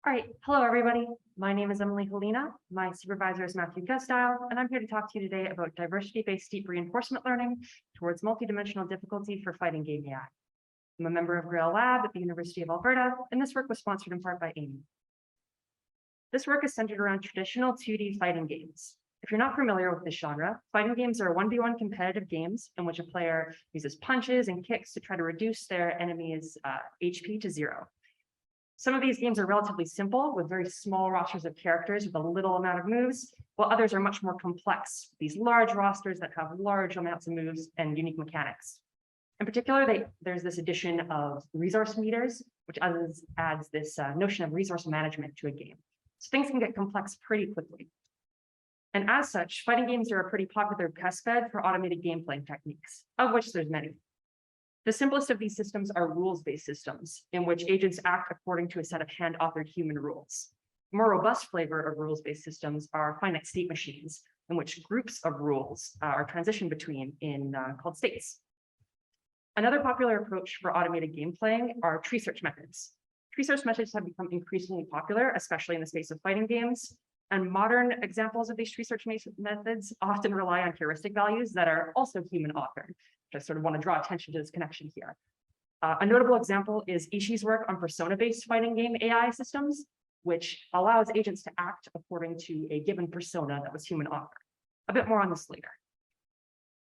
All right, hello everybody. My name is Halina. My supervisor is Matthew Gustile, and I'm here to talk to you today about diversity-based deep reinforcement learning towards multidimensional difficulty for fighting game AI. I'm a member of Grail Lab at the University of Alberta, and this work was sponsored in part by Amy. This work is centered around traditional 2D fighting games. If you're not familiar with this genre, fighting games are 1v1 competitive games in which a player uses punches and kicks to try to reduce their enemy's HP to 0. Some of these games are relatively simple with very small rosters of characters with a little amount of moves, while others are much more complex, these large rosters that have large amounts of moves and unique mechanics. In particular, there's this addition of resource meters, which adds this notion of resource management to a game. So things can get complex pretty quickly. And as such, fighting games are a pretty popular testbed for automated gameplay techniques, of which there's many. The simplest of these systems are rules-based systems, in which agents act according to a set of hand-authored human rules. The more robust flavor of rules-based systems are finite state machines, in which groups of rules are transitioned between called states. Another popular approach for automated game playing are tree search methods. Tree search methods have become increasingly popular, especially in the space of fighting games. And modern examples of these tree search methods often rely on heuristic values that are also human authored. I sort of want to draw attention to this connection here. A notable example is Ishii's work on persona-based fighting game AI systems, which allows agents to act according to a given persona that was human authored. A bit more on this later.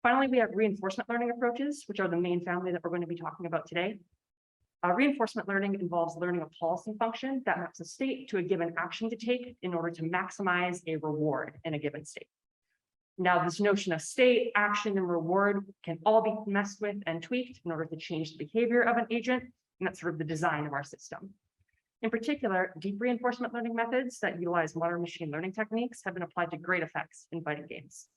Finally, we have reinforcement learning approaches, which are the main family that we're going to be talking about today. Reinforcement learning involves learning a policy function that maps a state to a given action to take in order to maximize a reward in a given state. Now, this notion of state, action, and reward can all be messed with and tweaked in order to change the behavior of an agent, and that's sort of the design of our system. In particular, deep reinforcement learning methods that utilize modern machine learning techniques have been applied to great effects in fighting games.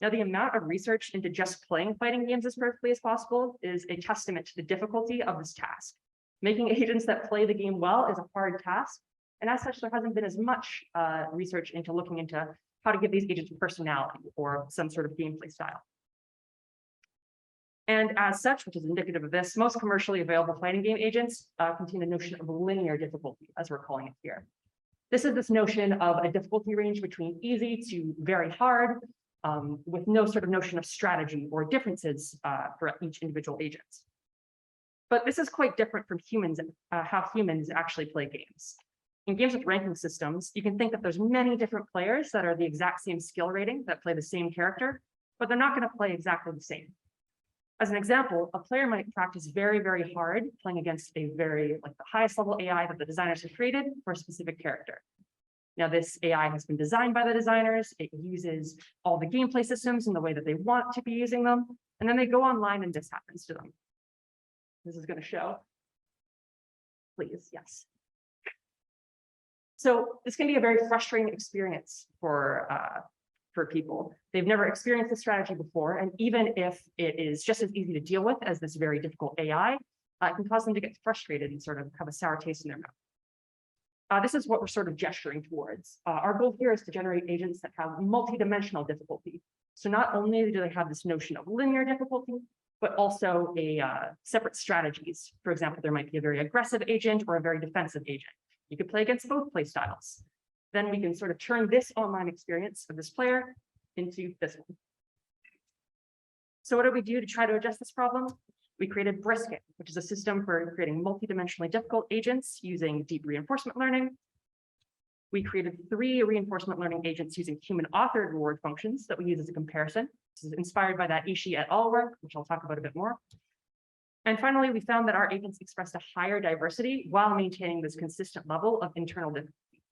Now, the amount of research into just playing fighting games as perfectly as possible is a testament to the difficulty of this task. Making agents that play the game well is a hard task, and as such, there hasn't been as much research into looking into how to give these agents personality or some sort of gameplay style. And as such, which is indicative of this, most commercially available fighting game agents contain a notion of linear difficulty, as we're calling it here. This is this notion of a difficulty range between easy to very hard, with no sort of notion of strategy or differences for each individual agent. But this is quite different from humans, how humans actually play games. In games with ranking systems, you can think that there's many different players that are the exact same skill rating that play the same character, but they're not going to play exactly the same. As an example, a player might practice very, very hard playing against the highest level AI that the designers have created for a specific character. Now, this AI has been designed by the designers. It uses all the gameplay systems in the way that they want to be using them, and then they go online and this happens to them. This is going to show. Please, yes. So this can be a very frustrating experience for people. They've never experienced this strategy before, and even if it is just as easy to deal with as this very difficult AI, it can cause them to get frustrated and sort of have a sour taste in their mouth. This is what we're sort of gesturing towards. Our goal here is to generate agents that have multidimensional difficulty. So not only do they have this notion of linear difficulty, but also separate strategies. For example, there might be a very aggressive agent or a very defensive agent. You could play against both play styles. Then we can sort of turn this online experience of this player into this one. So what did we do to try to address this problem? We created Brisket, which is a system for creating multidimensionally difficult agents using deep reinforcement learning. We created 3 reinforcement learning agents using human-authored reward functions that we use as a comparison. This is inspired by that Ishii et al. Work, which I'll talk about a bit more. And finally, we found that our agents expressed a higher diversity while maintaining this consistent level of internal difficulty.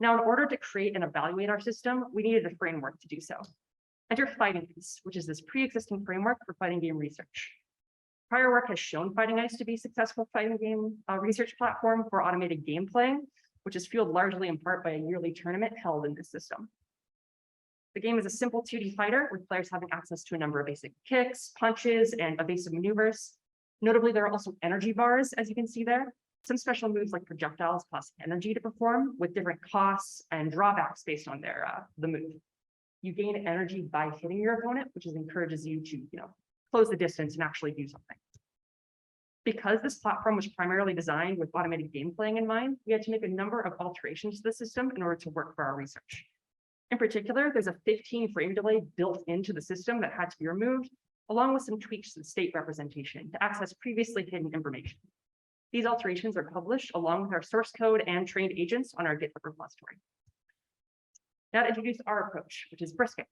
Now, in order to create and evaluate our system, we needed a framework to do so. Enter Fighting Ice, which is this pre-existing framework for fighting game research. Prior work has shown Fighting Ice to be a successful fighting game research platform for automated game playing, which is fueled largely in part by a yearly tournament held in this system. The game is a simple 2D fighter with players having access to a number of basic kicks, punches, and evasive maneuvers. Notably, there are also energy bars, as you can see there. Some special moves like projectiles cost energy to perform with different costs and drawbacks based on the move. You gain energy by hitting your opponent, which encourages you to close the distance and actually do something. Because this platform was primarily designed with automated game playing in mind, we had to make a number of alterations to the system in order to work for our research. In particular, there's a 15 frame delay built into the system that had to be removed, along with some tweaks to the state representation to access previously hidden information. These alterations are published along with our source code and trained agents on our GitHub repository. Now to introduce our approach, which is Brisket.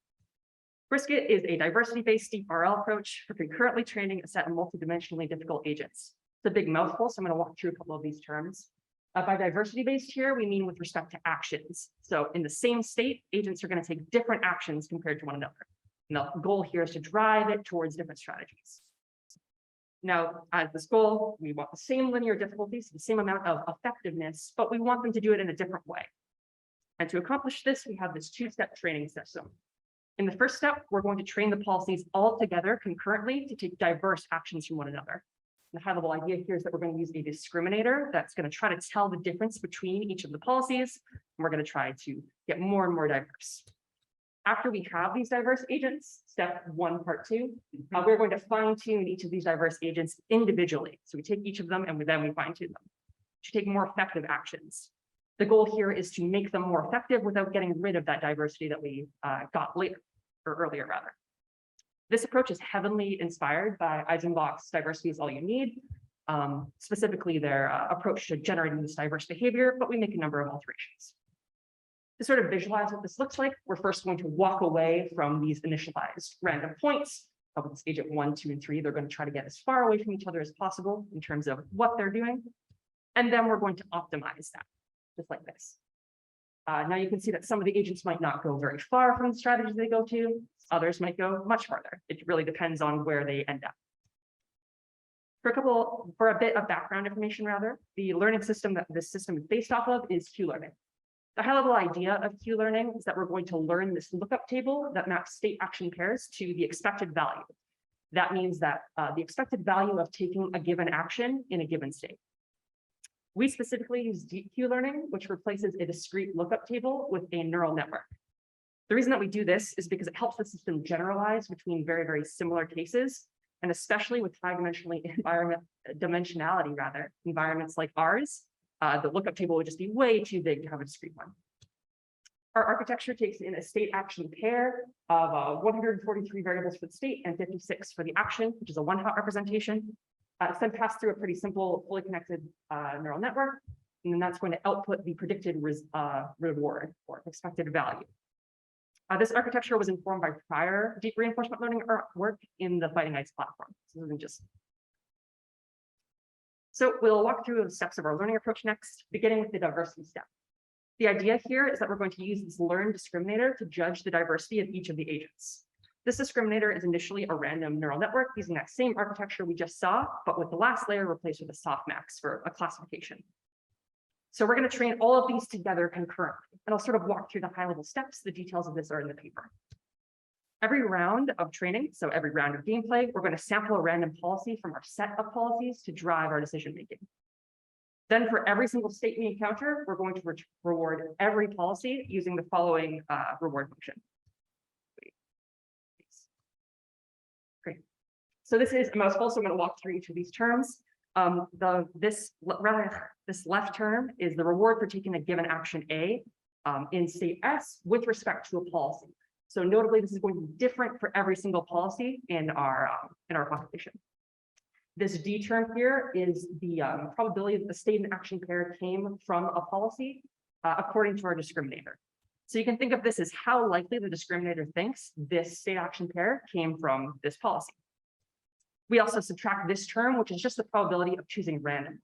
Brisket is a diversity-based deep RL approach for concurrently training a set of multidimensionally difficult agents. It's a big mouthful, so I'm going to walk through a couple of these terms. By diversity-based here, we mean with respect to actions. So in the same state, agents are going to take different actions compared to one another. And the goal here is to drive it towards different strategies. Now, as this goal, we want the same linear difficulties, the same amount of effectiveness, but we want them to do it in a different way. And to accomplish this, we have this two-step training system. In the first step, we're going to train the policies all together concurrently to take diverse actions from one another. The high-level idea here is that we're going to use a discriminator that's going to try to tell the difference between each of the policies, and we're going to try to get more and more diverse. After we have these diverse agents, step 1, part 2, we're going to fine-tune each of these diverse agents individually. So we take each of them and then we fine-tune them to take more effective actions. The goal here is to make them more effective without getting rid of that diversity that we got later, or earlier rather. This approach is heavily inspired by Eisenbach's diversity is all you need, specifically their approach to generating this diverse behavior, but we make a number of alterations. To sort of visualize what this looks like, we're first going to walk away from these initialized random points. With this agent 1, 2, and 3, they're going to try to get as far away from each other as possible in terms of what they're doing. And then we're going to optimize that, just like this. Now you can see that some of the agents might not go very far from the strategies they go to. Others might go much farther. It really depends on where they end up. For a bit of background information rather, the learning system that this system is based off of is Q-learning. The high-level idea of Q-learning is that we're going to learn this lookup table that maps state action pairs to the expected value. That means that the expected value of taking a given action in a given state. We specifically use deep Q-learning, which replaces a discrete lookup table with a neural network. The reason that we do this is because it helps the system generalize between very, very similar cases, and especially with high-dimensionality environments like ours, the lookup table would just be way too big to have a discrete one. Our architecture takes in a state action pair of 143 variables for the state and 56 for the action, which is a one-hot representation. It's then passed through a pretty simple, fully connected neural network, and then that's going to output the predicted reward or expected value. This architecture was informed by prior deep reinforcement learning work in the Fighting Ice platform. So, so we'll walk through the steps of our learning approach next, beginning with the diversity step. The idea here is that we're going to use this learn discriminator to judge the diversity of each of the agents. This discriminator is initially a random neural network using that same architecture we just saw, but with the last layer replaced with a softmax for a classification. So we're going to train all of these together concurrently, and I'll sort of walk through the high-level steps. The details of this are in the paper. Every round of training, so every round of gameplay, we're going to sample a random policy from our set of policies to drive our decision-making. Then for every single state we encounter, we're going to reward every policy using the following reward function. Great. So this is a mouthful, so I'm going to walk through each of these terms. This left term is the reward for taking a given action A in state S with respect to a policy. So notably, this is going to be different for every single policy in our population. This D term here is the probability that the state and action pair came from a policy according to our discriminator. So you can think of this as how likely the discriminator thinks this state action pair came from this policy. We also subtract this term, which is just the probability of choosing random.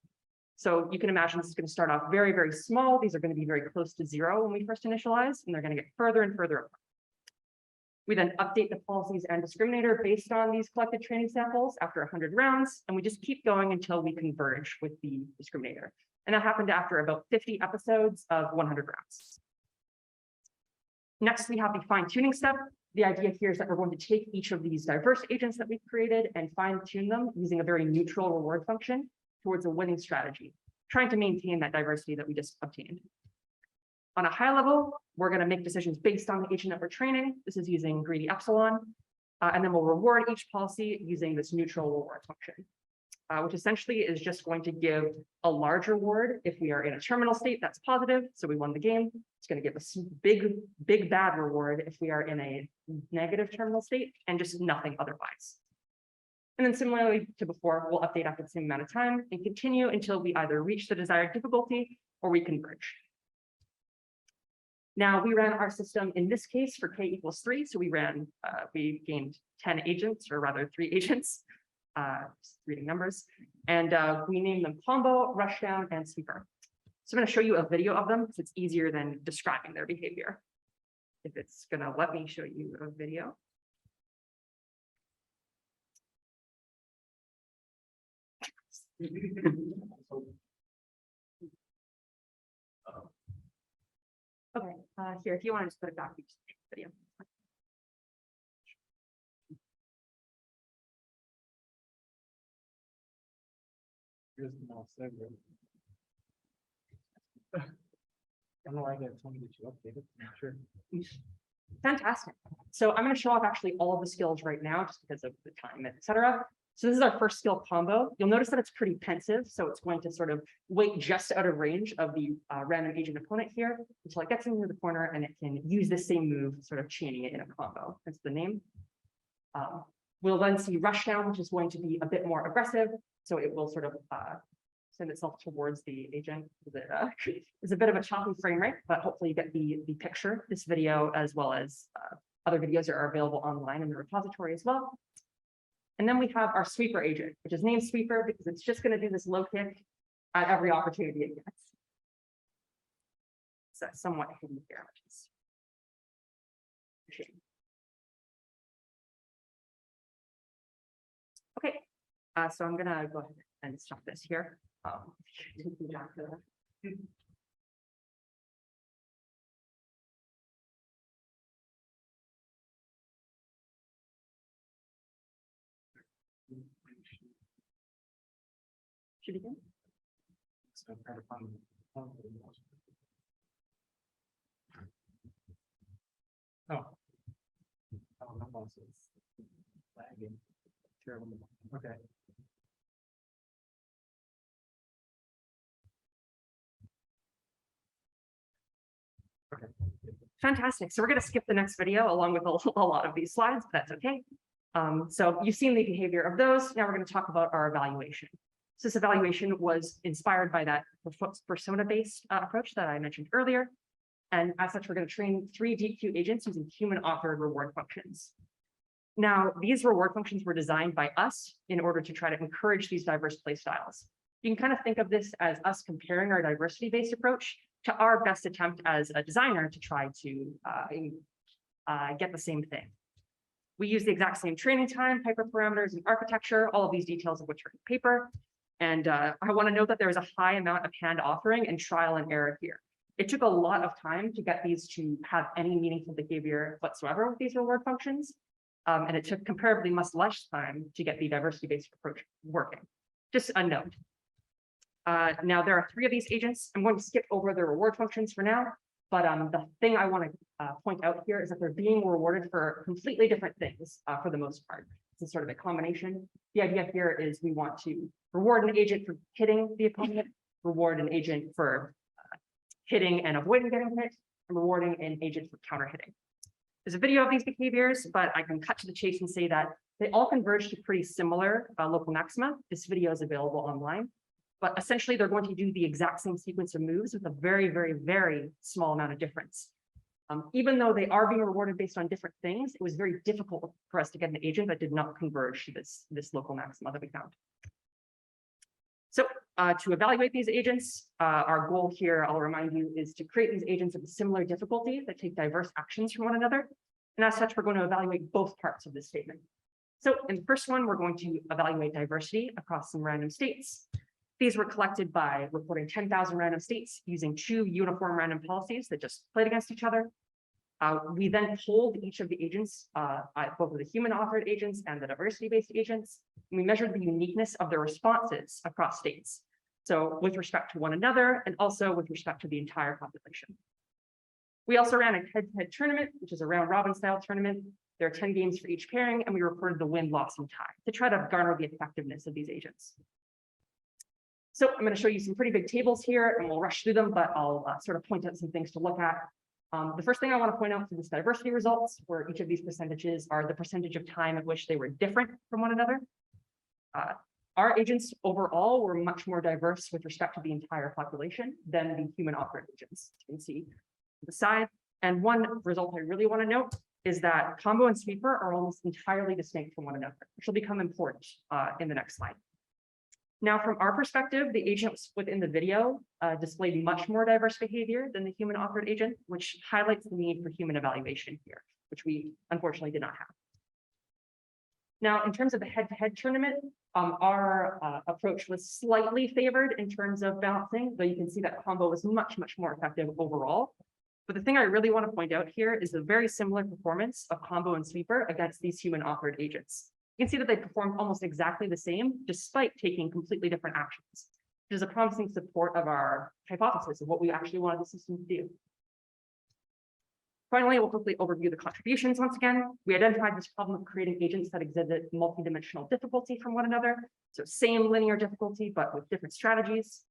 So you can imagine this is going to start off very, very small. These are going to be very close to 0 when we first initialize, and they're going to get further and further apart. We then update the policies and discriminator based on these collected training samples after 100 rounds, and we just keep going until we converge with the discriminator. And that happened after about 50 episodes of 100 rounds. Next, we have the fine-tuning step. The idea here is that we're going to take each of these diverse agents that we've created and fine-tune them using a very neutral reward function towards a winning strategy, trying to maintain that diversity that we just obtained. On a high level, we're going to make decisions based on the agent that we're training. This is using greedy epsilon, and then we'll reward each policy using this neutral reward function. which essentially is just going to give a large reward if we are in a terminal state that's positive, so we won the game. It's going to give us big bad reward if we are in a negative terminal state, and just nothing otherwise. And then similarly to before, we'll update after the same amount of time and continue until we either reach the desired difficulty or we converge. Now, we ran our system in this case for k equals 3. So we gained 10 agents, or rather 3 agents, just reading numbers. And we named them Combo, Rushdown, and Sweeper. So I'm going to show you a video of them because it's easier than describing their behavior. If it's going to let me show you a video. Okay, here, if you want to just put it back, you just take the video. Here's the mouse segment. I don't know why I got told that you updated. Sure. Fantastic. So I'm going to show off actually all of the skills right now, just because of the time, etc. So this is our first skill combo. You'll notice that it's pretty pensive, so it's going to sort of wait just out of range of the random agent opponent here until it gets into the corner, and it can use the same move, sort of chaining it in a combo. That's the name. We'll then see Rushdown, which is going to be a bit more aggressive, so it will sort of send itself towards the agent. It's a bit of a choppy frame rate, but hopefully you get the picture. This video, as well as other videos, are available online in the repository as well. And then we have our Sweeper agent, which is named Sweeper because it's just going to do this low kick at every opportunity it gets. So somewhat hidden here, which is a shame. Okay, so I'm going to go ahead and stop this here. Should begin. So I'm trying to find the phone. Oh, my mouse is lagging. Terrible. Okay. Okay. Fantastic. So we're going to skip the next video along with a lot of these slides, but that's okay. So you've seen the behavior of those. Now we're going to talk about our evaluation. So this evaluation was inspired by that persona-based approach that I mentioned earlier. And as such, we're going to train 3 DQ agents using human-authored reward functions. Now, these reward functions were designed by us in order to try to encourage these diverse play styles. You can kind of think of this as us comparing our diversity-based approach to our best attempt as a designer to try to get the same thing. We use the exact same training time, hyperparameters, and architecture, all of these details of which are in the paper. And I want to note that there is a high amount of hand authoring and trial and error here. It took a lot of time to get these to have any meaningful behavior whatsoever with these reward functions. And it took comparatively much less time to get the diversity-based approach working. Just a note. Now, there are 3 of these agents. I'm going to skip over the reward functions for now. But the thing I want to point out here is that they're being rewarded for completely different things for the most part. It's sort of a combination. The idea here is we want to reward an agent for hitting the opponent, reward an agent for hitting and avoiding getting hit, and rewarding an agent for counter hitting. There's a video of these behaviors, but I can cut to the chase and say that they all converge to pretty similar local maxima. This video is available online. But essentially, they're going to do the exact same sequence of moves with a very, very, very small amount of difference. Even though they are being rewarded based on different things, it was very difficult for us to get an agent that did not converge to this local maxima that we found. So to evaluate these agents, our goal here, I'll remind you, is to create these agents of a similar difficulty that take diverse actions from one another. And as such, we're going to evaluate both parts of this statement. So in the first one, we're going to evaluate diversity across some random states. These were collected by reporting 10,000 random states using 2 uniform random policies that just played against each other. We then polled each of the agents, both of the human-authored agents and the diversity-based agents, and we measured the uniqueness of their responses across states. So with respect to one another, and also with respect to the entire population. We also ran a head-to-head tournament, which is a round-robin style tournament, There are 10 games for each pairing, and we recorded the win, loss, and tie to try to garner the effectiveness of these agents. So I'm going to show you some pretty big tables here, and we'll rush through them, but I'll sort of point out some things to look at. The first thing I want to point out for this diversity results, where each of these percentages are the percentage of time at which they were different from one another. Our agents overall were much more diverse with respect to the entire population than the human operant agents. You can see the side. And one result I really want to note is that combo and sweeper are almost entirely distinct from one another, which will become important in the next slide. Now, from our perspective, the agents within the video displayed much more diverse behavior than the human authored agent, which highlights the need for human evaluation here, which we unfortunately did not have. Now, in terms of the head-to-head tournament, our approach was slightly favored in terms of balancing, though you can see that combo was much, much more effective overall. But the thing I really want to point out here is the very similar performance of combo and sweeper against these human authored agents. You can see that they performed almost exactly the same, despite taking completely different actions, which is a promising support of our hypothesis of what we actually wanted the system to do. Finally, we'll quickly overview the contributions once again. We identified this problem of creating agents that exhibit multidimensional difficulty from one another. So same linear difficulty, but with different strategies.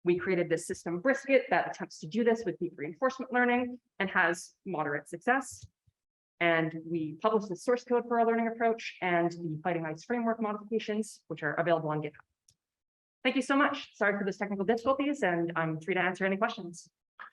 We created this system Brisket that attempts to do this with deep reinforcement learning and has moderate success. And we published the source code for our learning approach and the Fighting Ice framework modifications, which are available on GitHub. Thank you so much. Sorry for those technical difficulties, and I'm free to answer any questions.